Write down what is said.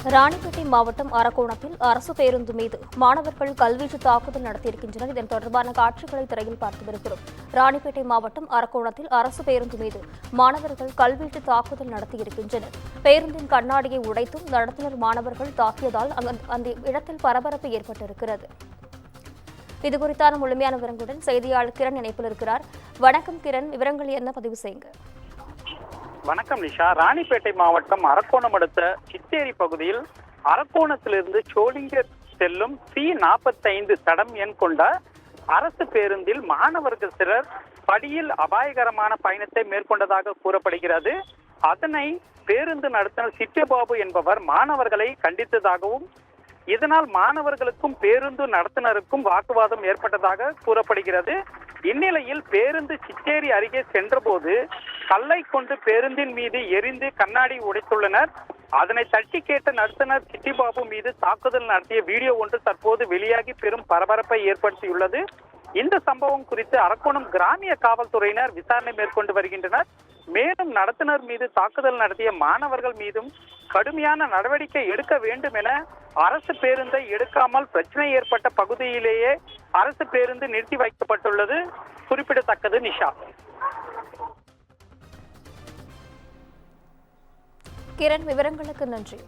ராணிப்பேட்டை மாவட்டம் அரக்கோணத்தில் அரசு பேருந்து மீது மாணவர்கள் கல்வீச்சு தாக்குதல் நடத்தியிருக்கின்றனர். இதன் தொடர்பான காட்சிகளை திரையில் பார்த்து வருகிறோம். ராணிப்பேட்டை மாவட்டம் அரக்கோணத்தில் அரசு பேருந்து மீது மாணவர்கள் கல்வீச்சு தாக்குதல் நடத்தியிருக்கின்றனர். பேருந்தின் கண்ணாடியை உடைத்தும் நடத்துனர் மாணவர்கள் தாக்கியதால் அந்த இடத்தில் பரபரப்பு ஏற்பட்டிருக்கிறது. இதுகுறித்தான முழுமையான விவரங்களுடன் செய்தியாளர் கிரண் இணைப்பில் இருக்கிறார். வணக்கம் கிரண், விவரங்கள் என்ன பதிவு செய்யுங்க. வணக்கம் நிஷா. ராணிப்பேட்டை மாவட்டம் அரக்கோணம் அடுத்த சித்தேரி பகுதியில் அரக்கோணத்திலிருந்து சோளிங்கர் செல்லும் C45 தடம் எண் கொண்ட அரசு பேருந்தில் மாணவர்கள் சிலர் படியில் அபாயகரமான பயணத்தை மேற்கொண்டதாக கூறப்படுகிறது. அதனை பேருந்து நடத்துனர் சிட்டிபாபு என்பவர் மாணவர்களை கண்டித்ததாகவும் இதனால் மாணவர்களுக்கும் பேருந்து நடத்துனருக்கும் வாக்குவாதம் ஏற்பட்டதாக கூறப்படுகிறது. இந்நிலையில் பேருந்து சித்தேரி அருகே சென்றபோது கல்லை கொண்டு பேருந்தின் மீது எரிந்து கண்ணாடி உடைத்துள்ளனர். அதனை தட்டி கேட்ட நடத்துனர் சிட்டிபாபு மீது தாக்குதல் நடத்திய வீடியோ ஒன்று தற்போது வெளியாகி பெரும் பரபரப்பை ஏற்படுத்தியுள்ளது. இந்த சம்பவம் குறித்து அரக்கோணம் கிராமிய காவல்துறையினர் விசாரணை மேற்கொண்டு வருகின்றனர். மேலும் நடத்துனர் மீது தாக்குதல் நடத்திய மாணவர்கள் மீதும் கடுமையான நடவடிக்கை எடுக்க வேண்டும் என அரசு பேருந்தை எடுக்காமல் பிரச்சனை ஏற்பட்ட பகுதியிலேயே அரசு பேருந்து நிறுத்தி வைக்கப்பட்டுள்ளது குறிப்பிடத்தக்கது. நிஷா. கிரண், விவரங்களுக்கு நன்றி.